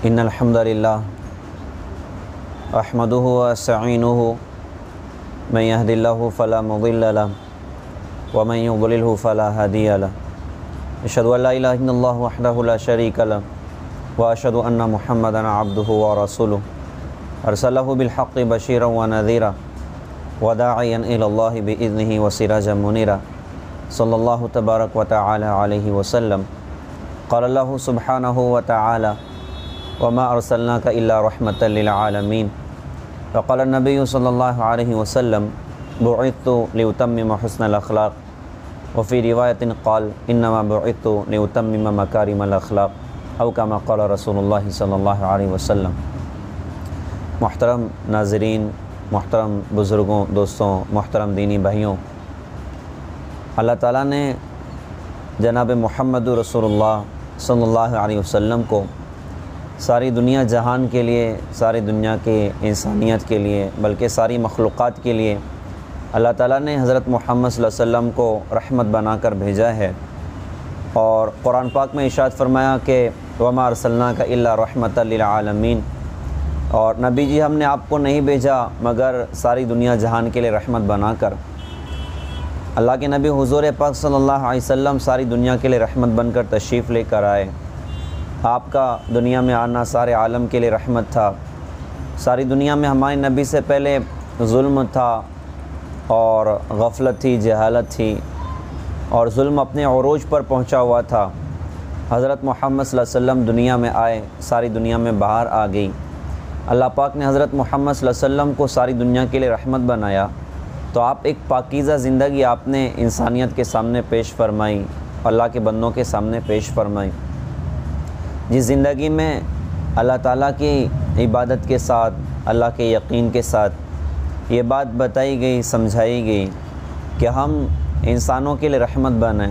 इन्नल हम्दुलिल्लाह अहमदुहु व अस्तईनुहु मन यहदिल्लाहु फला मुदिल्ल लहु व मन युद्लिलहु फला हादिय लहु अशहदु अल्ला इलाहा इल्लल्लाह वहदहु ला शरीका लहु व अशहदु अन्ना मुहम्मदन अब्दुहु व रसूलुहु अरसलहु बिल हक़्क़ि बशीरन व नज़ीरा व दाइयन इलल्लाहि बिइज़्निहि व सिराजन मुनीरा सल्लल्लाहु तबारक व तआला अलैहि वसल्लम क़ाल अल्लाहु सुब्हानहु व तआला वमा अरसलनाका इल्ला रहमतल लिल आलमीन व क़ाल नबी सल्लल्लाहु अलैहि वसल्लम बुइत्तु लिउतम्मिम हुस्नल अख़लाक़ व फ़ी रिवायतिन क़ाल इन्नमा बुइत्तु लिउतम्मिम मकारिमल अख़लाक़ औ कमा क़ाल रसूलुल्लाह सल्लल्लाहु अलैहि वसल्लम। मोहतरम नाज़रीन, मोहतरम बुज़ुर्गों, दोस्तों, मोहतरम दीनी भाइयों, अल्लाह ताला ने जनाब मुहम्मद रसूलुल्लाह सल्लल्लाहु अलैहि वसल्लम को सारी दुनिया जहान के लिए, सारी दुनिया के इंसानियत के लिए, बल्कि सारी मखलूक़ात के लिए अल्लाह ताला ने हज़रत मोहम्मद सल्लल्लाहु अलैहि वसल्लम को रहमत बनाकर भेजा है। और कुरान पाक में इरशाद फरमाया कि वमा अरसलनाका इल्ला रहमतल लिल आलमीन, और नबी जी हमने आपको नहीं भेजा मगर सारी दुनिया जहान के लिए रहमत बनाकर। अल्लाह के नबी हुज़ूर पाक सल्लल्लाहु अलैहि वसल्लम सारी दुनिया के लिए रहमत बनकर तशरीफ़ लेकर आए। आपका दुनिया में आना सारे आलम के लिए रहमत था। सारी दुनिया में हमारे नबी से पहले जुल्म था और गफलत थी, जहालत थी, और जुल्म अपने अरूज पर पहुंचा हुआ था। हज़रत मोहम्मद सल्लल्लाहु अलैहि वसल्लम दुनिया में आए, सारी दुनिया में बाहर आ गई। अल्लाह पाक ने हज़रत मोहम्मद सल्लल्लाहु अलैहि वसल्लम को सारी दुनिया के लिए रहमत बनाया, तो आप एक पाकीज़ा ज़िंदगी आपने इंसानियत के सामने पेश फरमाई, अल्लाह के बंदों के सामने पेश फरमाई, जिस ज़िंदगी में अल्लाह ताला की इबादत के साथ, अल्लाह के यकीन के साथ ये बात बताई गई, समझाई गई कि हम इंसानों के लिए रहमत बने,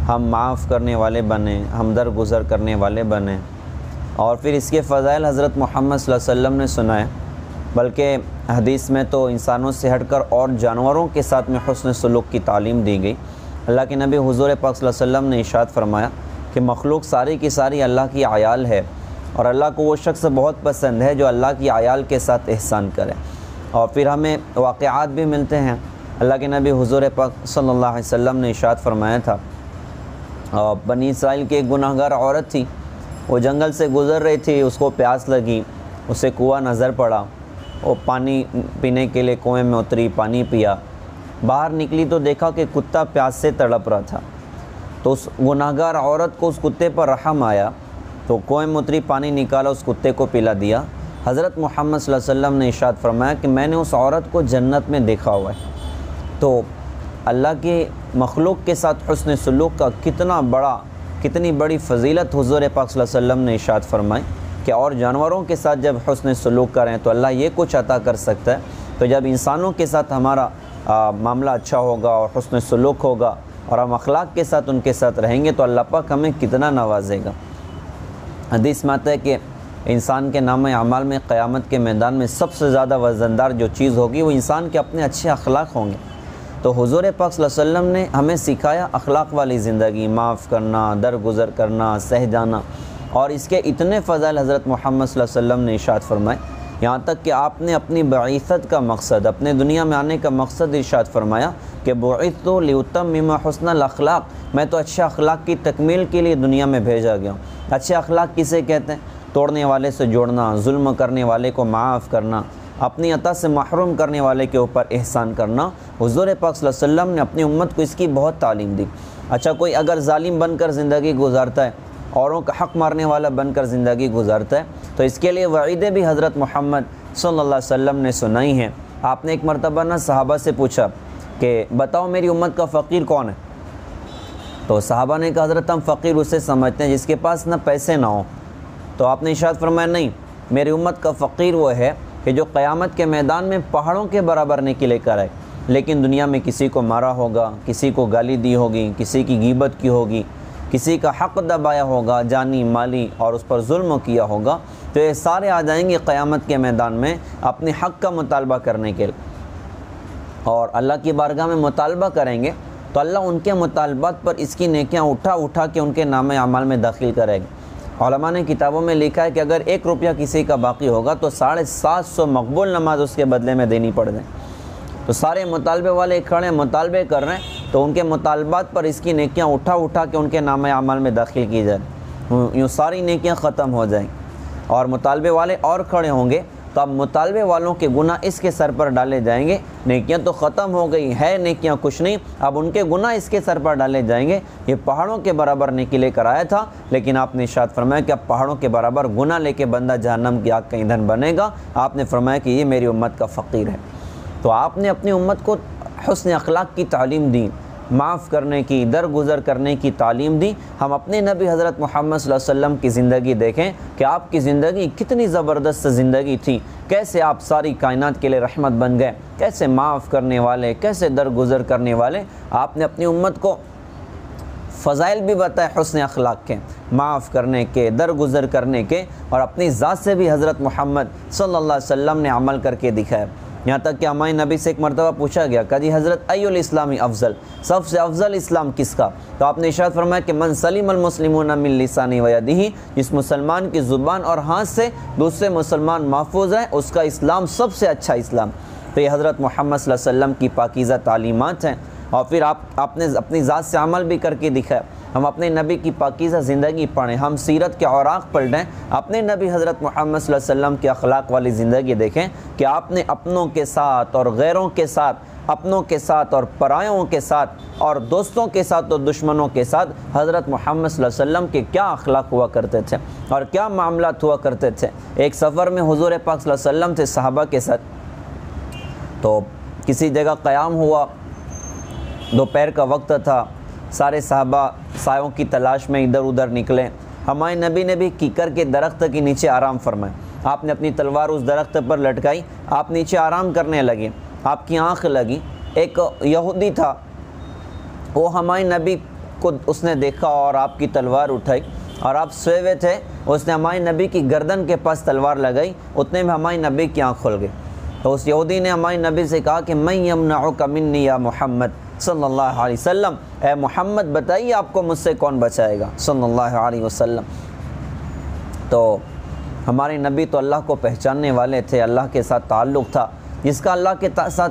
हम माफ़ करने वाले बने, हम दरगुज़र करने वाले बने। और फिर इसके फ़ज़ाइल हज़रत मोहम्मद सल्लल्लाहु अलैहि वसल्लम ने सुनाए, बल्कि हदीस में तो इंसानों से हटकर और जानवरों के साथ में हुस्न सलूक की तालीम दी गई। अल्लाह के नबी हुज़ूर पाक सल्लल्लाहु अलैहि वसल्लम ने इरशाद फरमाया कि मखलूक सारी की सारी अल्लाह की आयाल है, और अल्लाह को वो शख्स बहुत पसंद है जो अल्लाह की आयाल के साथ एहसान करे। और फिर हमें वाक़यात भी मिलते हैं। अल्लाह के नबी हुज़ूर पाक सल्लल्लाहु अलैहि वसल्लम ने इरशाद फरमाया था, बनी इसराइल की एक गुनाहगार औरत थी, वो जंगल से गुज़र रही थी, उसको प्यास लगी, उसे कुआं नज़र पड़ा, वो पानी पीने के लिए कुएँ में उतरी, पानी पिया, बाहर निकली तो देखा कि कुत्ता प्यास से तड़प रहा था। तो उस गुनाहगार औरत को उस कुत्ते पर रहम आया, तो कुएँ में उतरी, पानी निकाला, उस कुत्ते को पिला दिया। हज़रत मोहम्मद सल्लल्लाहु अलैहि वसल्लम ने इरशाद फरमाया कि मैंने उस औरत को जन्नत में देखा हुआ है। तो अल्लाह के मखलूक के साथ हुस्न सलूक का कितनी बड़ी फ़जीलत हुज़ूर पाक सल्लल्लाहु अलैहि वसल्लम ने इरशाद फरमाई कि और जानवरों के साथ जब हुस्न सलूक करें तो अल्लाह ये कुछ अता कर सकता है, तो जब इंसानों के साथ हमारा मामला अच्छा होगा और हुस्न सलूक होगा और हम अखलाक के साथ उनके साथ रहेंगे तो अल्लाह पाक हमें कितना नवाजेगा। हदीस में आता है कि इंसान के नाम अमाल में क़यामत के मैदान में सबसे ज़्यादा वज़नदार जो चीज़ होगी वो इंसान के अपने अच्छे अखलाक होंगे। तो हुज़ूर पाक सल्लल्लाहु अलैहि वसल्लम ने हमें सिखाया अखलाक वाली ज़िंदगी, माफ़ करना, दरगुज़र करना, सह जाना, और इसके इतने फ़ज़ाइल हज़रत मोहम्मद सल्लल्लाहु अलैहि वसल्लम ने इरशाद फरमाए, यहाँ तक कि आपने अपनी बईसत का मकसद, अपने दुनिया में आने का मकसद इरशाद फरमाया कि बुइत्तु लिउतम्मिम हुस्नल अख़लाक़, मैं तो अच्छे अखलाक की तकमील के लिए दुनिया में भेजा गया हूँ। अच्छे अखलाक किसे कहते हैं? तोड़ने वाले से जोड़ना, जुल्म करने वाले को माफ़ करना, अपनी अता से महरूम करने वाले के ऊपर एहसान करना। हुज़ूर पाक सल्लल्लाहु अलैहि वसल्लम ने अपनी उम्मत को इसकी बहुत तालीम दी। अच्छा, कोई अगर जालिम बनकर ज़िंदगी गुजारता है, औरों का हक़ मारने वाला बनकर ज़िंदगी गुजारता है, तो इसके लिए वईदें भी हज़रत मोहम्मद सल्लल्लाहु अलैहि वसल्लम ने सुनाई हैं। आपने एक मरतबा ना सहाबा से पूछा कि बताओ मेरी उम्मत का फ़कीर कौन है? तो सहाबा ने कहा हज़रत हम फ़कीर उसे समझते हैं जिसके पास ना पैसे ना हो। तो आपने इरशाद फरमाया नहीं, मेरी उम्मत का फ़कीर वो है कि जो क़यामत के मैदान में पहाड़ों के बराबर नेकी लेकर आए, लेकिन दुनिया में किसी को मारा होगा, किसी को गाली दी होगी, किसी की गीबत की होगी, किसी का हक़ दबाया होगा जानी माली और उस पर जुल्म किया होगा, तो ये सारे आ जाएंगे क़यामत के मैदान में अपने हक़ का मुतालबा करने के लिए, और अल्लाह की बारगाह में मुतालबा करेंगे तो अल्लाह उनके मुतालबात पर इसकी नेकियां उठा उठा के उनके नाम अमाल में दाखिल करेगा। उलमा ने किताबों में लिखा है कि अगर 1 रुपया किसी का बाकी होगा तो 750 मकबूल नमाज उसके बदले में देनी पड़ जाए। तो सारे मुतालबे वाले खड़े मुतालबे कर रहे हैं, तो उनके मुतालबात पर इसकी नेकियां उठा उठा के उनके नाम अमल में दाखिल की जाए, यूँ सारी नेकियां ख़त्म हो जाएं। और मुतालबे वाले और खड़े होंगे तो अब मुतालबे वालों के गुनाह इसके सर पर डाले जाएंगे। नेकियां तो ख़त्म हो गई है, नेकियां कुछ नहीं, अब उनके गुनाह इसके सर पर डाले जाएंगे। ये पहाड़ों के बराबर नेकी लेकर आया था, लेकिन आपने इरशाद फरमाया कि अब पहाड़ों के बराबर गुनाह लेके बंदा जहन्नम की आग का ईंधन बनेगा। आपने फरमाया कि ये मेरी उम्मत का फ़कीर है। तो आपने अपनी उम्मत को हुस्न अखलाक की तालीम दी, माफ़ करने की, दरगुज़र करने की तालीम दी। हम अपने नबी हज़रत मोहम्मद सल्लल्लाहु अलैहि वसल्लम की ज़िंदगी देखें कि आपकी ज़िंदगी कितनी ज़बरदस्त ज़िंदगी थी, कैसे आप सारी कायनात के लिए रहमत बन गए, कैसे माफ़ करने वाले, कैसे दरगुज़र करने वाले। आपने अपनी उम्मत को फ़ज़ाइल भी बताए हुस्न अखलाक के, माफ़ करने के, दरगुज़र करने के, और अपनी ज़ात से भी हज़रत मोहम्मद सल्लल्लाहु अलैहि वसल्लम ने अमल करके दिखाया। यहाँ तक कि हमारे नबी से एक मरतबा पूछा गया कि हज़रत अय्युल इस्लामी अफ़ज़ल, सबसे अफ़ज़ल इस्लाम किसका? तो आपने इरशाद फरमाया कि मन सलिमल मुस्लिमून मिन लिसानी व यदिही, जिस मुसलमान की ज़ुबान और हाथ से दूसरे मुसलमान महफूज हैं उसका इस्लाम सबसे अच्छा इस्लाम। तो ये हज़रत मोहम्मद सल्लल्लाहु अलैहि वसल्लम की पाकीज़ा तालीमात हैं। और फिर आपने अपनी ज़ात से अमल भी करके दिखाया। हम अपने नबी की पाकीज़ा ज़िंदगी पढ़ें, हम सीरत के औराक़ पढ़ें, अपने नबी हज़रत मोहम्मद सल्लल्लाहु अलैहि वसल्लम के अखलाक वाली ज़िंदगी देखें कि आपने अपनों के साथ और गैरों के साथ, अपनों के साथ और परायों के साथ, और दोस्तों के साथ और दुश्मनों के साथ हज़रत मोहम्मद सल्लल्लाहु अलैहि वसल्लम के क्या अखलाक हुआ करते थे और क्या मामलात हुआ करते थे। एक सफ़र में हुज़ूर पाक सल्लल्लाहु अलैहि वसल्लम थे सहाबा के साथ, तो किसी जगह क़याम हुआ, दोपहर का वक्त था, सारे सहाबा सायों की तलाश में इधर उधर निकले। हमारे नबी ने भी कीकर के दरख्त के नीचे आराम फरमाया। आपने अपनी तलवार उस दरख्त पर लटकाई, आप नीचे आराम करने लगे, आपकी आँख लगी। एक यहूदी था, वो हमारे नबी को उसने देखा और आपकी तलवार उठाई, और आप सोए हुए थे, उसने हमारे नबी की गर्दन के पास तलवार लगाई। उतने में हमारे नबी की आँख खुल गई। तो उस यहूदी ने हमारे नबी से कहा कि मैं यमनउका मिन्नी या मोहम्मद सल्लल्लाहु अलैहि वसल्लम, ए मोहम्मद बताइए आपको मुझसे कौन बचाएगा सल्लल्लाहु अलैहि वसल्लम। तो हमारे नबी तो अल्लाह को पहचानने वाले थे, अल्लाह के साथ ताल्लुक़ था। जिसका अल्लाह के साथ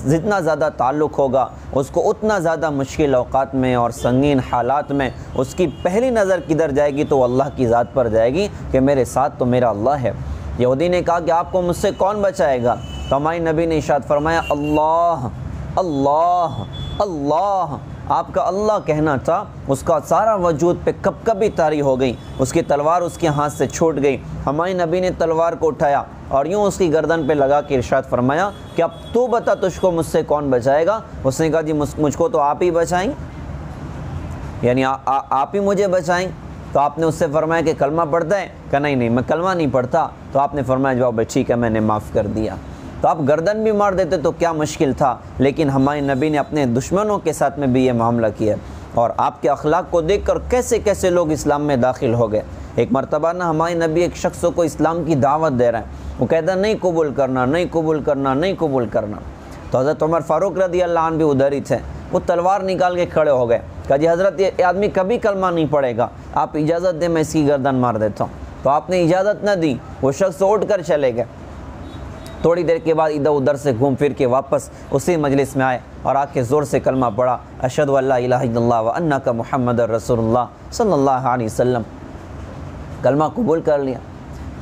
जितना ज़्यादा ताल्लुक़ होगा उसको उतना ज़्यादा मुश्किल औक़ात में और संगीन हालात में उसकी पहली नज़र किधर जाएगी तो अल्लाह की ज़ात पर जाएगी कि मेरे साथ तो मेरा अल्लाह है। यहूदी ने कहा कि आपको मुझसे कौन बचाएगा? तो हमारे नबी ने इरशाद फरमाया अल्लाह अल्लाह अल्लाह। आपका अल्लाह कहना था, उसका सारा वजूद पे कभी तारी हो गई, उसकी तलवार उसके हाथ से छूट गई। हमारे नबी ने तलवार को उठाया और यूँ उसकी गर्दन पे लगा के इरशाद फरमाया कि अब तू बता तुझको मुझसे कौन बचाएगा? उसने कहा जी मुझको तो आप ही बचाएं, यानी आप ही मुझे बचाएं। तो आपने उससे फरमाया कि कलमा पढ़ता है? कहा नहीं मैं कलमा नहीं पढ़ता। तो आपने फरमाया जवाब ठीक है, मैंने माफ़ कर दिया। तो आप गर्दन भी मार देते तो क्या मुश्किल था, लेकिन हमारे नबी ने अपने दुश्मनों के साथ में भी ये मामला किया। और आपके अखलाक को देखकर कैसे कैसे लोग इस्लाम में दाखिल हो गए। एक मरतबा ना हमारे नबी एक शख्स को इस्लाम की दावत दे रहे हैं, वो कहता नहीं कबूल करना, नहीं कबूल करना, नहीं कबूल करना। तो हज़रत उमर फ़ारूक रज़ी अल्लाह अन्हु भी उधर ही थे, वो तलवार निकाल के खड़े हो गए। कहा जी हज़रत ये आदमी कभी कलमा नहीं पड़ेगा, आप इजाज़त दें मैं इसकी गर्दन मार देता हूँ। तो आपने इजाज़त न दी, वो शख्स उठ कर चले गए। थोड़ी देर के बाद इधर उधर से घूम फिर के वापस उसी मजलिस में आए और आके ज़ोर से कलमा पढ़ा, अशहदु अल्ला इलाहा इल्लल्लाह व अन्नका मुहम्मदुर रसूलुल्लाह सल्लल्लाहु अलैहि वसल्लम। कलमा कबूल कर लिया।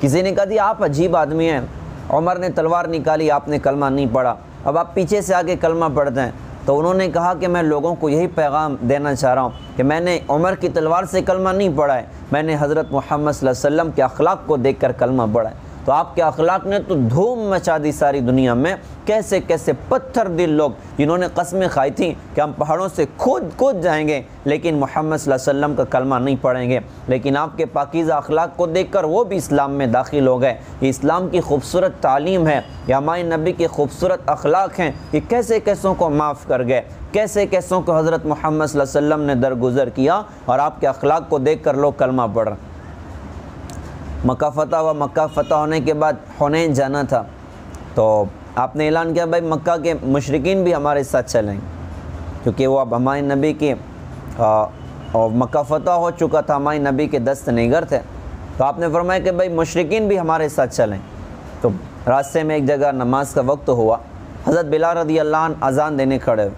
किसी ने कहा जी आप अजीब आदमी हैं, उमर ने तलवार निकाली, आपने कलमा नहीं पढ़ा, अब आप पीछे से आके कलमा पढ़ते हैं। तो उन्होंने कहा कि मैं लोगों को यही पैगाम देना चाह रहा हूँ कि मैंने उमर की तलवार से कलमा नहीं पढ़ा है, मैंने हज़रत मोहम्मद सल्लल्लाहु अलैहि वसल्लम के अखलाक को देख कर कलमा पढ़ा है। तो आपके अखलाक ने तो धूम मचा दी सारी दुनिया में। कैसे कैसे पत्थर दिल लोग जिन्होंने कस्में खाई थी कि हम पहाड़ों से कूद जाएंगे लेकिन मोहम्मद सल्लल्लाहु अलैहि वसल्लम का कलमा नहीं पढ़ेंगे, लेकिन आपके पाकीज़ा अखलाक को देखकर वो भी इस्लाम में दाखिल हो गए। ये इस्लाम की खूबसूरत तालीम है, ये हमारे नबी के खूबसूरत अखलाक हैं। ये कैसे कैसों को माफ़ कर गए, कैसे कैसों को हज़रत मोहम्मद सल्लल्लाहु अलैहि वसल्लम ने दरगुज़र किया और आपके अखलाक को देख कर लोग कलमा पढ़। मक्का फ़तह हुआ, मक्का फ़तह होने के बाद हुनैन जाना था, तो आपने ऐलान किया भाई मक्का के मुशरिकीन भी हमारे साथ चलेंगे, क्योंकि वो अब हमारे नबी के और मक्का फ़तह हो चुका था, हमारे नबी के दस्त निगर थे। तो आपने फरमाया कि भाई मुशरिकीन भी हमारे साथ चलें। तो रास्ते में एक जगह नमाज का वक्त हुआ, हज़रत बिलाल रज़ी अल्लाह अन्हु अज़ान देने खड़े हुए।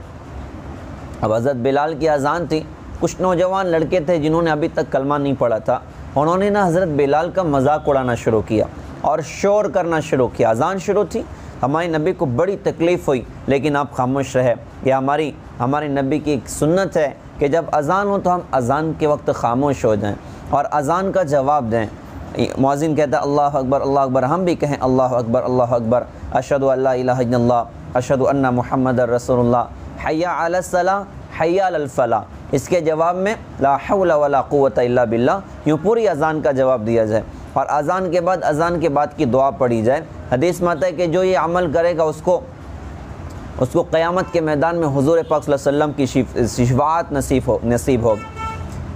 अब हज़रत बिलाल की अज़ान थी, कुछ नौजवान लड़के थे जिन्होंने अभी तक कलमा नहीं पढ़ा था, उन्होंने ना हज़रत बिलाल का मजाक उड़ाना शुरू किया और शोर करना शुरू किया। अज़ान शुरू थी, हमारे नबी को बड़ी तकलीफ़ हुई, लेकिन आप खामोश रहे। ये हमारे नबी की एक सुन्नत है कि जब अज़ान हो तो हम अज़ान के वक्त खामोश हो जाएं और अज़ान का जवाब दें। मुअज़्ज़िन कहता है अल्लाह अकबर अल्लाह अकबर, हम भी कहें अल्लाह अकबर, अशहदु अल्ला इलाहा इल्लल्लाह, अशहदु अन्ना मुहम्मदर रसूलुल्लाह, हय्या अलस सलाह, हय्या अलल फलाह। इसके जवाब में ला हौला वला कुव्वता इल्ला बिल्लाह, यूँ पूरी अज़ान का जवाब दिया जाए और अज़ान के बाद की दुआ पढ़ी जाए। हदीस में आता है कि जो ये अमल करेगा उसको क़यामत के मैदान में हुज़ूर पाक सल्लल्लाहु अलैहि वसल्लम की शिफ़ाअत नसीब हो।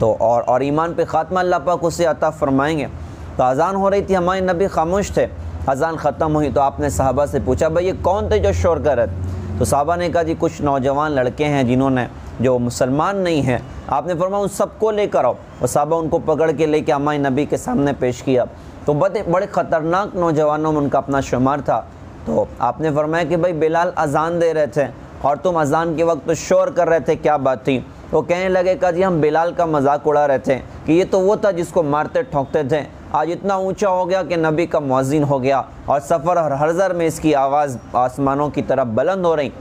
तो और ईमान पे ख़ात्मा अल्लाह पाक उसे अता फ़रमाएंगे। तो अज़ान हो रही थी, हमारे नबी खामोश थे। अज़ान ख़त्म हुई तो आपने सहाबा से पूछा भाई ये कौन थे जो शोर कर रहे थे? तो सहाबा ने कहा जी कुछ नौजवान लड़के हैं जिन्होंने जो मुसलमान नहीं हैं। आपने फरमाया उन सबको लेकर आओ, और सहाबा उनको पकड़ के लेके हमारे नबी के सामने पेश किया। तो बड़े ख़तरनाक नौजवानों में उनका अपना शुमार था। तो आपने फरमाया कि भाई बिलाल अज़ान दे रहे थे और तुम अज़ान के वक्त तो शोर कर रहे थे, क्या बात थी? वो कहने लगे कहा जी हम बिलाल का मजाक उड़ा रहे थे कि ये तो वो था जिसको मारते ठोंकते थे, आज इतना ऊंचा हो गया कि नबी का मुअज़्ज़िन हो गया और सफ़र और हरज़र में इसकी आवाज़ आसमानों की तरफ बुलंद हो रही,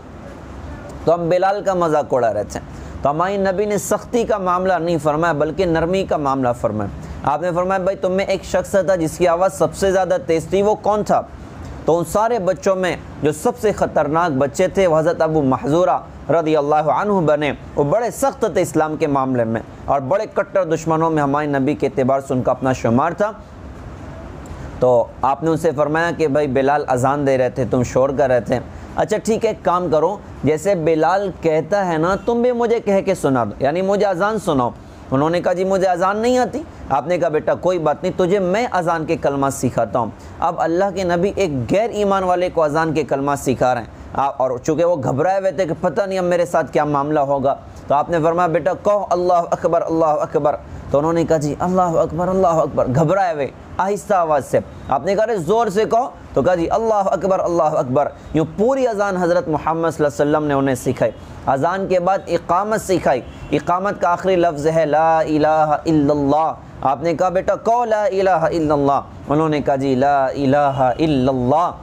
तो हम बिलाल का मजाक उड़ा रहे थे। तो हमारे नबी ने सख्ती का मामला नहीं फरमाया बल्कि नरमी का मामला फरमाया। आपने फरमाया भाई तुम में एक शख्स था जिसकी आवाज़ सबसे ज़्यादा तेज़ थी, वो कौन था? तो उन सारे बच्चों में जो सबसे ख़तरनाक बच्चे थे वो हज़रत अबू महज़ूरा रज़ियल्लाहु अन्हु बने। वो बड़े सख्त थे इस्लाम के मामले में और बड़े कट्टर दुश्मनों में हमारे नबी के एतबार से उनका अपना शुमार था। तो आपने उनसे फरमाया कि भाई बिलाल अज़ान दे रहे थे, तुम शोर कर रहे थे। अच्छा ठीक है, एक काम करो, जैसे बिलाल कहता है ना तुम भी मुझे कह के सुना दो, यानी मुझे अज़ान सुनाओ। उन्होंने कहा जी मुझे अज़ान नहीं आती। आपने कहा बेटा कोई बात नहीं, तुझे मैं अज़ान के कलमा सिखाता हूँ। अब अल्लाह के नबी एक गैर ईमान वाले को अज़ान के कलमा सिखा रहे हैं और चूँकि वो घबराए हुए थे कि पता नहीं अब मेरे साथ क्या मामला होगा, तो आपने फरमाया बेटा कहो अल्लाह अकबर अल्लाह अकबर। तो उन्होंने कहा जी अल्लाह अकबर, घबराए हुए आहिस्ता आवाज़ से। आपने कहा ज़ोर से कहो, तो कहा जी अल्लाह अकबर। यूँ पूरी अज़ान हज़रत मोहम्मद सल्लल्लाहु अलैहि वसल्लम ने उन्हें सिखाई। अज़ान के बाद इक़ामत सिखाई। इक़ामत का आखिरी लफ्ज़ है ला इलाहा इल्लल्लाह। आपने कहा बेटा कहो ला इलाहा इल्लल्लाह। उन्होंने कहा जी ला इलाहा इल्लल्लाह।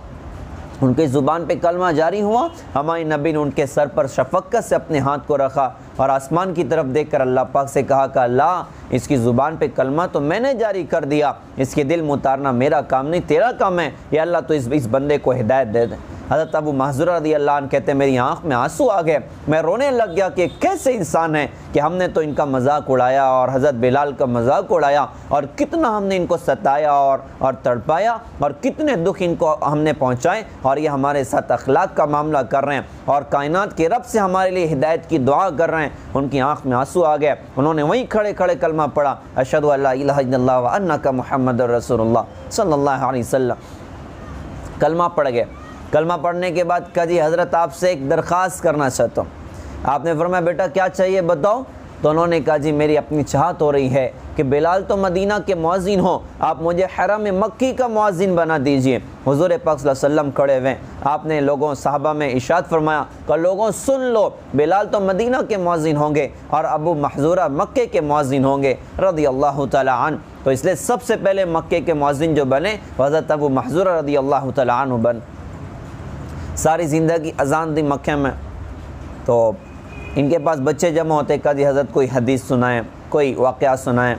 उनके ज़ुबान पे कलमा जारी हुआ। हमारे नबी ने उनके सर पर शफ़क़त से अपने हाथ को रखा और आसमान की तरफ देखकर अल्लाह पाक से कहा कि अल्लाह इसकी ज़ुबान पे कलमा तो मैंने जारी कर दिया, इसके दिल में उतारना मेरा काम नहीं तेरा काम है। या अल्लाह तो इस बंदे को हिदायत दे दे। हज़रत अबू महज़ूरा रज़ियल्लाहु अन्हु कहते मेरी आँख में आंसू आ गए, मैं रोने लग गया कि कैसे इंसान है कि हमने तो इनका मजाक उड़ाया और हज़रत बिलाल का मजाक उड़ाया और कितना हमने इनको सताया और तड़पाया और कितने दुख इनको हमने पहुँचाए और ये हमारे साथ अखलाक का मामला कर रहे हैं और कायनात के रब से हमारे लिए हिदायत की दुआ कर रहे हैं। उनकी आँख में आंसू आ गए। उन्होंने वहीं खड़े खड़े कलमा पढ़ा, अशहदु अल्ला इलाहा इल्लल्लाह व अन्नका मुहम्मदुर रसूलुल्लाह सल्लल्लाहु अलैहि वसल्लम। कलमा पढ़ गए। कलमा पढ़ने के बाद कहा जी हज़रत आपसे एक दरख्वास्त करना चाहता हूँ। आपने फरमाया बेटा क्या चाहिए बताओ। तो उन्होंने कहा जी मेरी अपनी चाहत हो रही है कि बिलाल तो मदीना के मुअज़्ज़िन हो, आप मुझे हरम मक्की का मुअज़्ज़िन बना दीजिए। हुज़ूर पाक सल्लल्लाहु अलैहि वसल्लम खड़े हुए। आपने लोगों सहाबा में इरशाद फरमाया कि लोगों सुन लो, बिलाल तो मदीना के मुअज़्ज़िन होंगे और अबू महज़ूरा मक्के के मुअज़्ज़िन होंगे रज़ियल्लाहु तआला अन्हु। तो इसलिए सबसे पहले मक्के के मुअज़्ज़िन जो बने हज़रत अबू महज़ूरा रज़ियल्लाहु तआला अन्हु बन। सारी ज़िंदगी अज़ान दी मक्के में। तो इनके पास बच्चे जमा होते, कहा जी हज़रत कोई हदीस सुनाएं, कोई वाक़या सुनाएं।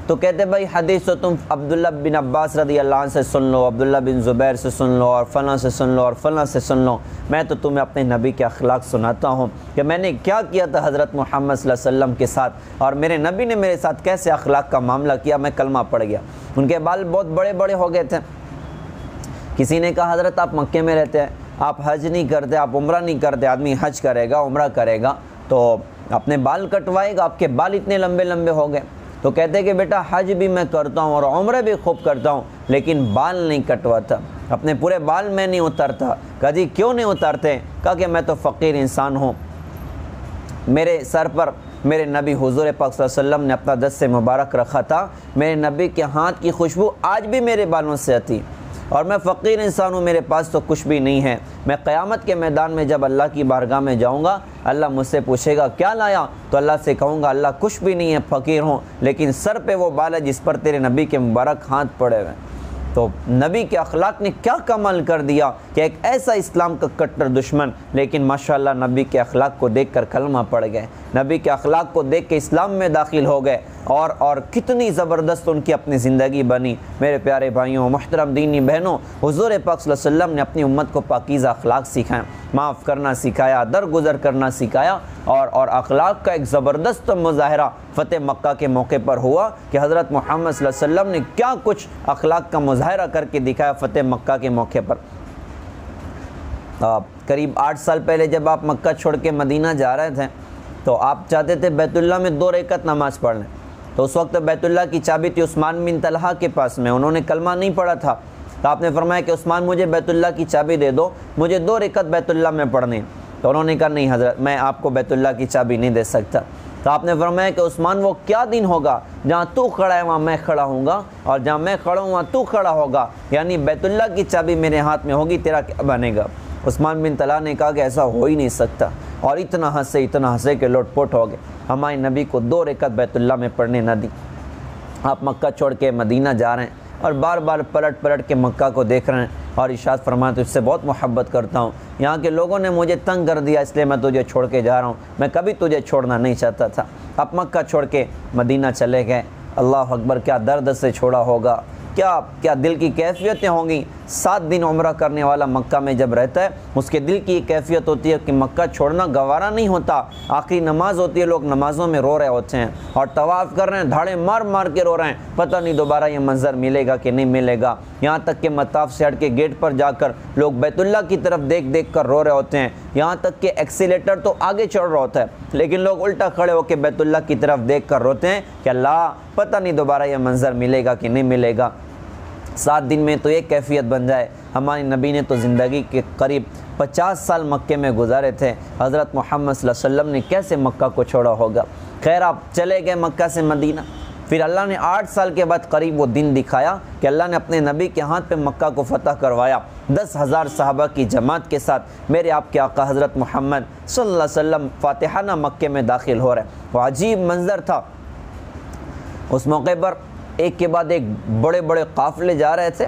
तो कहते भाई हदीस तो तुम अब्दुल्ला बिन अब्बास रज़ियल्लाहु अन्हु से सुन लो, अब्दुल्ला बिन ज़ुबैर से सुन लो और फ़लाँ से सुन लो और फ़लाँ से सुन लो। मैं तो तुम्हें अपने नबी के अखलाक सुनाता हूँ कि मैंने क्या किया था हज़रत मोहम्मद सल्लल्लाहु अलैहि वसल्लम के साथ और मेरे नबी ने मेरे साथ कैसे अखलाक का मामला किया। मैं कलमा पढ़ गया। उनके बाल बहुत बड़े बड़े हो गए थे। किसी ने कहा हज़रत आप मक्के में रहते हैं, आप हज नहीं करते, आप उम्रा नहीं करते। आदमी हज करेगा उम्रा करेगा तो अपने बाल कटवाएगा, आपके बाल इतने लंबे लंबे हो गए। तो कहते कि बेटा हज भी मैं करता हूँ और उम्र भी खूब करता हूँ लेकिन बाल नहीं कटवाता, अपने पूरे बाल मैं नहीं उतारता। कहा जी क्यों नहीं उतारते? कहा कि मैं तो फ़कीर इंसान हूँ, मेरे सर पर मेरे नबी हुज़ूर पाक सल्लल्लाहु अलैहि वसल्लम ने अपना दस्त मुबारक रखा था, मेरे नबी के हाथ की खुशबू आज भी मेरे बालों से आती। और मैं फ़कीर इंसान हूँ, मेरे पास तो कुछ भी नहीं है। मैं क़यामत के मैदान में जब अल्लाह की बारगाह में जाऊँगा, अल्लाह मुझसे पूछेगा क्या लाया, तो अल्लाह से कहूँगा अल्लाह कुछ भी नहीं है, फ़कीर हूँ, लेकिन सर पे वो बाल है जिस पर तेरे नबी के मुबारक हाथ पड़े हुए। तो नबी के अखलाक ने क्या कमाल कर दिया कि एक ऐसा इस्लाम का कट्टर दुश्मन, लेकिन माशाअल्लाह नबी के अखलाक को देखकर कलमा पड़ गए, नबी के अखलाक को देख के इस्लाम में दाखिल हो गए। और कितनी ज़बरदस्त उनकी अपनी ज़िंदगी बनी। मेरे प्यारे भाइयों, मुहतरम दीनी बहनों, हुज़ूर पाक सल्लल्लाहु अलैहि वसल्लम ने अपनी उम्मत को पाकीज़ा अखलाक सिखाए, माफ़ करना सिखाया, दरगुज़र करना सिखाया। और अखलाक का एक ज़बरदस्त मुज़ाहरा फ़तेह मक्का के मौके पर हुआ कि हज़रत मोहम्मद सल्लल्लाहु अलैहि वसल्लम ने क्या कुछ अखलाक का मुज़ाहरा करके दिखाया फ़तेह मक्का के मौके पर। करीब 8 साल पहले जब आप मक्का छोड़ के मदीना जा रहे थे, तो आप चाहते थे बैतुल्लाह में 2 रकात नमाज़ पढ़ लें। तो उस वक्त बैतुल्लाह की चाबी थी उस्मान बिन तलहा के पास में, उन्होंने कलमा नहीं पढ़ा था। तो आपने फरमाया कि उस्मान मुझे बैतुल्लाह की चाबी दे दो, मुझे 2 रकात बैतुल्लाह में पढ़नी। तो उन्होंने कहा नहीं हज़रत, मैं आपको बैतुल्लाह की चाबी नहीं दे सकता। तो आपने फरमाया कि उस्मान वो क्या दिन होगा जहाँ तू खड़ा है वहाँ मैं खड़ा हूँगा, और जहाँ मैं खड़ा हूँ वहाँ तू खड़ा होगा, यानी बैतुल्लाह की चाबी मेरे हाथ में होगी, तेरा क्या बनेगा। उस्मान बिन तलहा ने कहा कि ऐसा हो ही नहीं सकता, और इतना हंसे कि लोटपोट हो गए। हमारे नबी को 2 रकात बैतुल्लाह में पढ़ने न दी। आप मक्का छोड़ के मदीना जा रहे हैं और बार बार पलट के मक्का को देख रहे हैं, और इरशाद फरमाया तुझसे बहुत मोहब्बत करता हूँ, यहाँ के लोगों ने मुझे तंग कर दिया इसलिए मैं तुझे छोड़ के जा रहा हूँ, मैं कभी तुझे छोड़ना नहीं चाहता था। आप मक्का छोड़ के मदीना चले गए। अल्लाह अकबर, क्या दर्द से छोड़ा होगा, क्या दिल की कैफियतें होंगी। 7 दिन उम्रा करने वाला मक्का में जब रहता है, उसके दिल की कैफियत होती है कि मक्का छोड़ना गवारा नहीं होता। आखिरी नमाज होती है, लोग नमाज़ों में रो रहे होते हैं और तवाफ़ कर रहे हैं, धाड़े मार मार के रो रहे हैं, पता नहीं दोबारा ये मंजर मिलेगा कि नहीं मिलेगा। यहाँ तक कि मताफ से हट के गेट पर जाकर लोग बैतुल्लाह की तरफ देख कर रो रहे होते हैं। यहाँ तक कि एक्सीलेटर तो आगे चढ़ रहा होता है, लेकिन लोग उल्टा खड़े होकर बैतुल्लाह की तरफ देख कर रोते हैं कि अल्लाह पता नहीं दोबारा ये मंजर मिलेगा कि नहीं मिलेगा। 7 दिन में तो ये कैफियत बन जाए। हमारे नबी ने तो ज़िंदगी के करीब 50 साल मक्के में गुजारे थे। हज़रत मोहम्मद सल्लल्लाहु अलैहि वसल्लम ने कैसे मक्का को छोड़ा होगा। खैर, आप चले गए मक्का से मदीना। फिर अल्लाह ने 8 साल के बाद करीब वो दिन दिखाया कि अल्लाह ने अपने नबी के हाथ पे मक्का को फ़तह करवाया। 10,000 सहाबा की जमात के साथ मेरे आपके आका हज़रत मोहम्मद सल्लल्लाहु अलैहि वसल्लम फ़ातिहाना मक्के में दाखिल हो रहे हैं। वो अजीब मंज़र था। उस मौके पर एक के बाद एक बड़े बड़े काफ़िले जा रहे थे,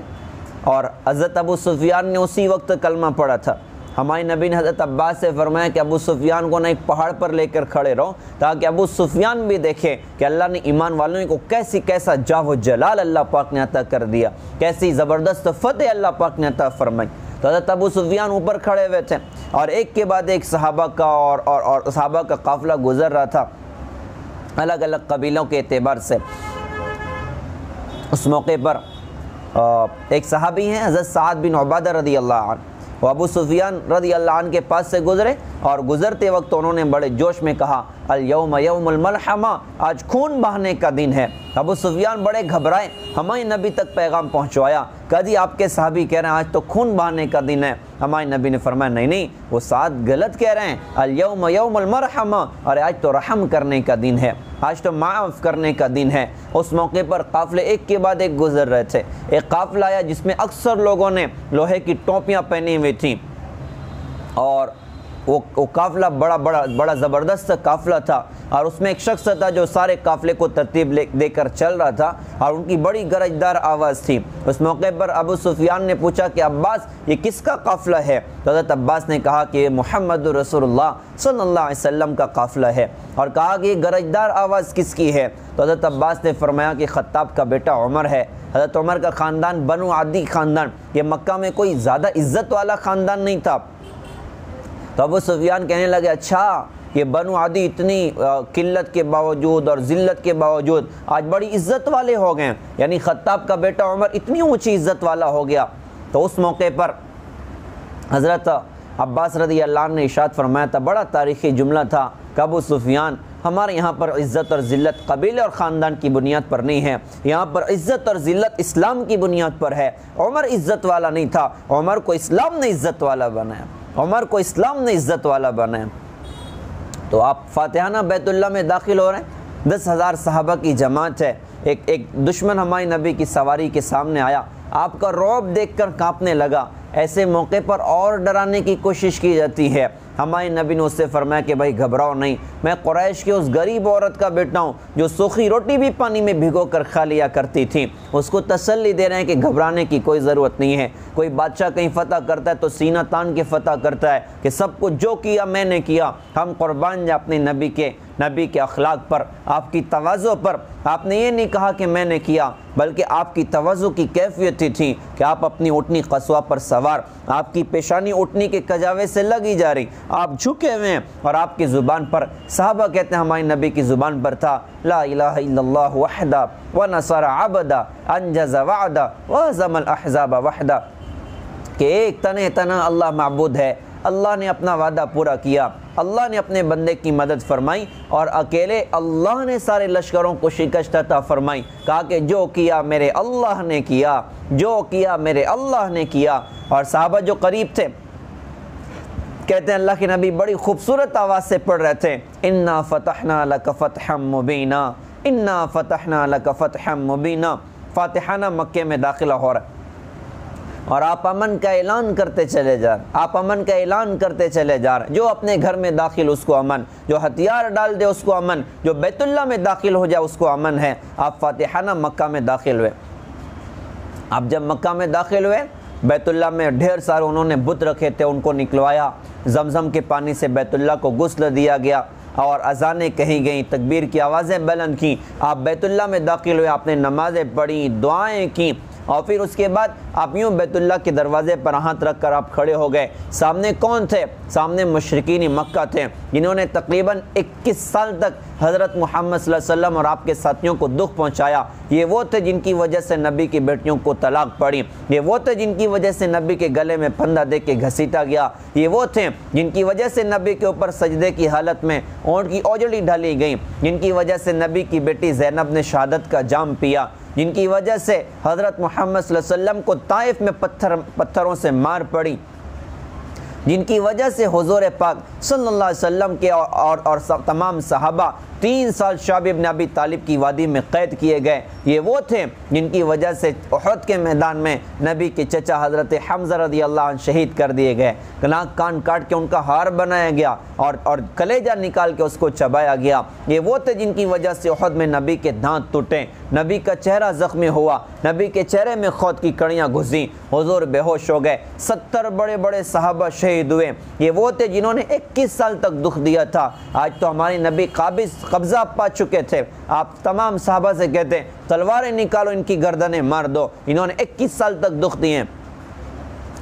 और हज़रत अबू सुफियान ने उसी वक्त कलमा पढ़ा था। हमारे नबी ने हज़रत अब्बास से फरमाया कि अबू सुफियान को ना एक पहाड़ पर लेकर खड़े रहो, ताकि अबू सुफियान भी देखे कि अल्लाह ने ईमान वालों को कैसा जाह जलाल अल्लाह पाक ने अता कर दिया, कैसी ज़बरदस्त फ़तेह अल्लाह पाक ने अता फरमाई। तो हज़रत अबू सुफियान ऊपर खड़े हुए थे, और एक के बाद एक सहाबा का और सहाबा का काफ़िला गुज़र रहा था अलग अलग कबीलों के एतबार से। उस मौके पर एक सहाबी हैं हज़रत साद बिन उबादा रदी अल्लाह अन्हु, वो अबू सुफियान रदी अल्लाह अन्हु के पास से गुज़रे, और गुज़रते वक्त उन्होंने बड़े जोश में कहा अल यौम यौमुल मलहमा, आज खून बहाने का दिन है। अबू सुफियान बड़े घबराए, हमारे नबी तक पैगाम पहुँचवाया, कहा जी आपके सहाबी कह रहे हैं आज तो खून बहाने का दिन है। हमारे नबी ने फरमाया नहीं, वो साथ गलत कह रहे हैं, अल यौम यौमुल मरहमा, और आज तो रहम करने का दिन है, आज तो माफ़ करने का दिन है। उस मौके पर काफ़िले एक के बाद एक गुजर रहे थे। एक काफ़िला आया जिसमें अक्सर लोगों ने लोहे की टोपियाँ पहनी हुई थी, और वो काफ़िला बड़ा ज़बरदस्त काफ़िला था, और उसमें एक शख्स था जो सारे काफ़िले को तरतीब देकर चल रहा था, और उनकी बड़ी गरजदार आवाज़ थी। उस मौके पर अबू सुफियान ने पूछा कि अब्बास ये किसका काफ़िला है? तो हज़रत अब्बास ने कहा कि ये मोहम्मद रसूलुल्लाह सल्लल्लाहु अलैहि वसल्लम का काफ़िला है, और कहा कि ये गरजदार आवाज़ किसकी है? तो हज़रत अब्बास ने फरमाया कि ख़त्ताब का बेटा उमर है। हज़रत उमर का ख़ानदान बनु आदी ख़ानदान, ये मक्का में कोई ज़्यादा इज़्ज़त वाला ख़ानदान नहीं था। तो अबू सुफियान कहने लगे अच्छा, ये बनु आदी इतनी किल्लत के बावजूद और ज़िल्लत के बावजूद आज बड़ी इज़्ज़त वाले हो गए, यानी ख़त्ताब का बेटा उमर इतनी ऊंची इज़्ज़त वाला हो गया। तो उस मौके पर हज़रत अब्बास रज़ी अल्लाह अन्हु ने इरशाद फरमाया था, बड़ा तारीख़ी जुमला था कि अबू सुफियान हमारे यहाँ पर इज़्ज़त और ज़िल्लत कबीले और ख़ानदान की बुनियाद पर नहीं है, यहाँ पर इज़्ज़त और ज़िल्लत इस्लाम की बुनियाद पर है। उमर इज़्ज़त वाला नहीं था, उमर को इस्लाम ने इज़्ज़त वाला बनाया, उमर को इस्लाम ने इज़्ज़त वाला बनाया। तो आप फातिहाना बैतुल्ला में दाखिल हो रहे हैं, 10,000 सहाबा की जमात है, एक दुश्मन हमारे नबी की सवारी के सामने आया, आपका रौब देखकर कांपने लगा। ऐसे मौके पर और डराने की कोशिश की जाती है। हमारे नबी ने उससे फरमाया कि भाई घबराओ नहीं, मैं कुरैश की उस गरीब औरत का बेटा हूँ जो सूखी रोटी भी पानी में भिगो कर खा लिया करती थी। उसको तसल्ली दे रहे हैं कि घबराने की कोई ज़रूरत नहीं है। कोई बादशाह कहीं फ़तह करता है तो सीना तान के फ़तह करता है कि सब कुछ जो किया मैंने किया। हम कुर्बान हैं अपने नबी के अखलाक पर, आपकी तवाज़ो पर। आपने ये नहीं कहा कि मैंने किया, बल्कि आपकी तवाज़ो की कैफियत थी कि आप अपनी ऊँटनी कस्वा पर सवार, आपकी पेशानी ऊँटनी के कजावे से लगी जा रही, आप झुके हुए हैं और आपकी ज़ुबान पर, साहबा कहते हैं हमारे नबी की ज़ुबान पर था ला इलाहा इल्लल्लाह वहदा व नसरा अबदा अंजज़ा वअदा व हज़मल अहज़ाबा वहदा, कि एक तने तना अल्लाह माबूद है, अल्लाह ने अपना वादा पूरा किया, अल्लाह ने अपने बंदे की मदद फरमाई और अकेले अल्लाह ने सारे लश्करों को शिकस्त अता फरमाई। कहा कि जो किया मेरे अल्लाह ने किया, जो किया मेरे अल्लाह ने किया। और साहबा जो करीब थे कहते हैं अल्लाह के नबी बड़ी खूबसूरत आवाज़ से पढ़ रहे थे, इन्ना फतहना लक फतहम मुबीना, इन्ना फतहना लक फतहम मुबीना। फातिहाना मक्के में दाखिला हो रहा है और आप अमन का ऐलान करते चले जा रहे, आप अमन का ऐलान करते चले जा रहे। जो अपने घर में दाखिल उसको अमन, जो हथियार डाल दे उसको अमन, जो बैतुल्ला में दाखिल हो जाए उसको अमन है। आप फातिहाना मक्का में दाखिल हुए। आप जब मक्का में दाखिल हुए, बैतुल्ला में ढेर सारे उन्होंने बुत रखे थे, उनको निकलवाया, जमजम के पानी से बैतुल्ला को गुस्ल दिया गया और अजानें कही गई, तकबीर की आवाज़ें बुलंद की। आप बैतुल्ला में दाखिल हुए, आपने नमाज़ें पढ़ी, दुआएं की और फिर उसके बाद आप यूँ बैतुल्ला के दरवाज़े पर हाथ रख कर आप खड़े हो गए। सामने कौन थे? सामने मुशरिकीन मक्का थे, जिन्होंने तकरीबन 21 साल तक हज़रत मोहम्मद सल्लल्लाहु अलैहि वसल्लम और आपके साथियों को दुख पहुंचाया। ये वो थे जिनकी वजह से नबी की बेटियों को तलाक पड़ी। ये वो थे जिनकी वजह से नबी के गले में फंदा दे के घसीटा गया। ये वो थे जिनकी वजह से नबी के ऊपर सजदे की हालत में ऊँट की ओजड़ी डाली गई, जिनकी वजह से नबी की बेटी ज़ैनब ने शहादत का जाम पिया, जिनकी वजह से हज़रत मोहम्मद सल्लल्लाहु अलैहि वसल्लम को ताइफ में पत्थरों से मार पड़ी, जिनकी वजह से हुज़ूर पाक सल्लल्लाहु अलैहि वसल्लम के और तमाम सहाबा 3 साल शाबी इब्न अबी तालिब की वादी में क़ैद किए गए। ये वो थे जिनकी वजह से उहद के मैदान में नबी के चचा हज़रत हमज़ा रज़ियल्लाहु अन्हु शहीद कर दिए गए। नाक कान काट के उनका हार बनाया गया और कलेजा निकाल के उसको चबाया गया। ये वो थे जिनकी वजह से उहद में नबी के दांत टूटे, नबी का चेहरा ज़ख्मी हुआ, नबी के चेहरे में खौत की कड़ियाँ घुसी, हुज़ूर बेहोश हो गए, 70 बड़े बड़े सहाबा शहीद हुए। ये वो थे जिन्होंने 21 साल तक दुख दिया था। आज तो हमारे नबी कब्ज़ा पा चुके थे। आप तमाम सहाबा से कहते हैं तलवारें निकालो, इनकी गर्दनें मार दो, इन्होंने 21 साल तक दुख दिए।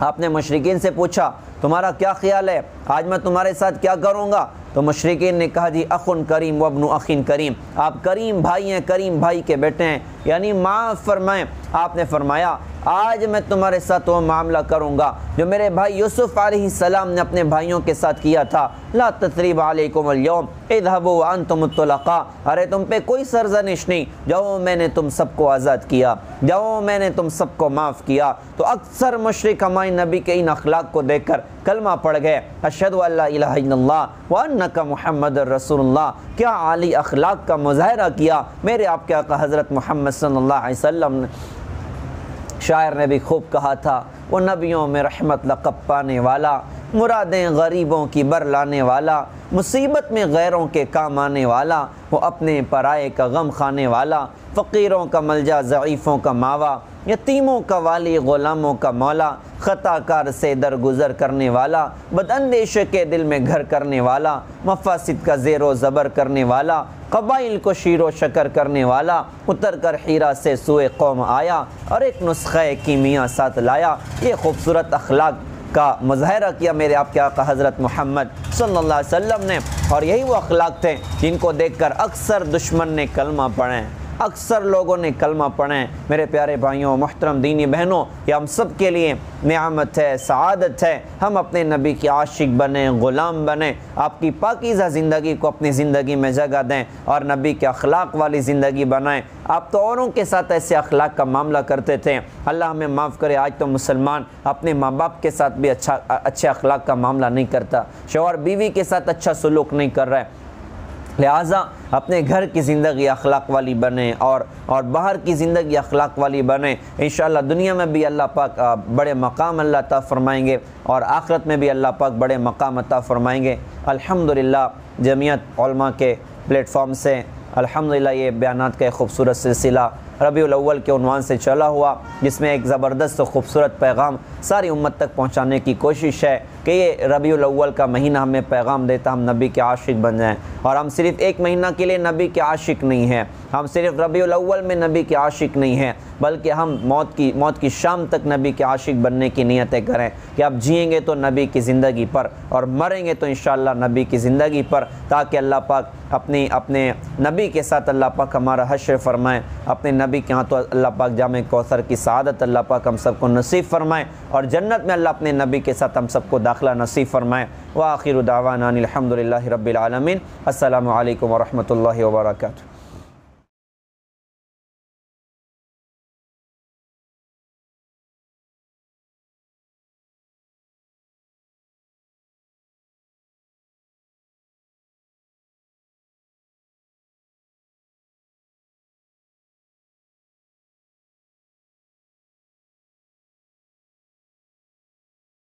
आपने मुशरिकीन से पूछा तुम्हारा क्या ख्याल है, आज मैं तुम्हारे साथ क्या करूँगा? तो मुशरिकीन ने कहा जी अखुन करीम वब्नु अखिन करीम, आप करीम भाई हैं, करीम भाई के बेटे हैं, यानी माफ़ फरमाएं। आपने फरमाया आज मैं तुम्हारे साथ वो मामला करूँगा जो मेरे भाई यूसुफ़ अलैहिस्सलाम ने अपने भाइयों के साथ किया था। ला तसरीब अलैकुमुल यौम इज़हबू व अंतुम तुलक़ा, अरे तुम पे कोई सरजनिश नहीं, जाओ मैंने तुम सबको आज़ाद किया, जाओ मैंने तुम सबको माफ़ किया। तो अक्सर मुशरिक हमारे नबी के इन अखलाक को देखकर कलमा पढ़ गए, अशहदु अल्ला इलाहा इल्लल्लाह व अन्नका मुहम्मदुर रसूलुल्लाह। क्या आली अखलाक का मुज़ाहरा किया मेरे आपके आका हज़रत मोहम्मद सल्लल्लाहु अलैहि वसल्लम ने। शायर ने भी खूब कहा था, वो नबियों में रहमत लक़ब पाने वाला, मुरादें गरीबों की बर लाने वाला, मुसीबत में गैरों के काम आने वाला, वो अपने पराए का गम खाने वाला, फ़कीरों का मलजा ज़ईफ़ों का मावा, यतीमों का वाली ग़ुलामों का मौला, ख़ताकार से दरगुज़र करने वाला, बदअंदेश के दिल में घर करने वाला, मफासिद का ज़ेरो ज़बर करने वाला, क़बाइल को शीरो शकर करने वाला, उतर कर हीरा से सुए कौम आया और एक नुस्ख़े कीमिया साथ लाया। ये खूबसूरत अखलाक का मुज़ाहरा किया मेरे आपके आका हज़रत मोहम्मद सल्लल्लाहु अलैहि वसल्लम ने। और यही वो अखलाक थे जिनको देखकर अक्सर दुश्मन ने कलमा पढ़े। अक्सर लोगों ने कलमा पढ़े। मेरे प्यारे भाइयों, मोहतरम दीनी बहनों, ये हम सब के लिए नेमत है, सआदत है। हम अपने नबी के आशिक बने, ग़ुलाम बने, आपकी पाकीज़ा ज़िंदगी को अपनी ज़िंदगी में जगह दें और नबी के अखलाक वाली ज़िंदगी बनाएं। आप तो औरों के साथ ऐसे अखलाक का मामला करते थे, अल्लाह हमें माफ़ करे। आज तो मुसलमान अपने माँ बाप के साथ भी अच्छे अखलाक का मामला नहीं करता, शौहर बीवी के साथ अच्छा सलूक नहीं कर रहा है। लिहाजा अपने घर की ज़िंदगी अखलाक वाली बने और बाहर की ज़िंदगी अखलाक वाली बने। इंशाअल्लाह दुनिया में भी अल्लाह पाक बड़े मकाम अल्लाह अता फ़रमाएंगे और आखिरत में भी अल्लाह पाक बड़े मकाम अता फ़रमाएंगे। अल्हम्दुलिल्लाह जमीयत उलमा के प्लेटफॉर्म से अल्हम्दुलिल्लाह ये बयानात का एक ख़ूबसूरत सिलसिला रबीउल अव्वल के उन्वान से चला हुआ, जिसमें एक ज़बरदस्त खूबसूरत पैगाम सारी उम्मत तक पहुँचाने की कोशिश है कि ये रबीउल अव्वल का महीना हमें पैगाम देता हम नबी के आशिक बन जाएँ। और हम सिर्फ़ एक महीना के लिए नबी के आशिक नहीं हैं, हम सिर्फ़ रबीउल अव्वल में नबी के आशिक नहीं हैं, बल्कि हम मौत की शाम तक नबी के आशिक बनने की नियतें करें कि आप जिएंगे तो नबी की ज़िंदगी पर और मरेंगे तो इंशाअल्लाह नबी की ज़िंदगी पर, ताकि अल्लाह पाक अपने नबी के साथ अल्लाह पाक हमारा हश्र फरमाए। अपने नबी के हाथों अल्लाह पाक जामे कौसर की सआदत अल्लाह पाक हम सबको नसीब फरमाए और जन्नत में अल्लाह अपने नबी के साथ हम सबको दाखिला नसीब फरमाए। व आखिरु दावाना अनिल हम्दुलिल्लाहि रब्बिल आलमीन। अस्सलामु अलैकुम व रहमतुल्लाहि व बरकातुहू।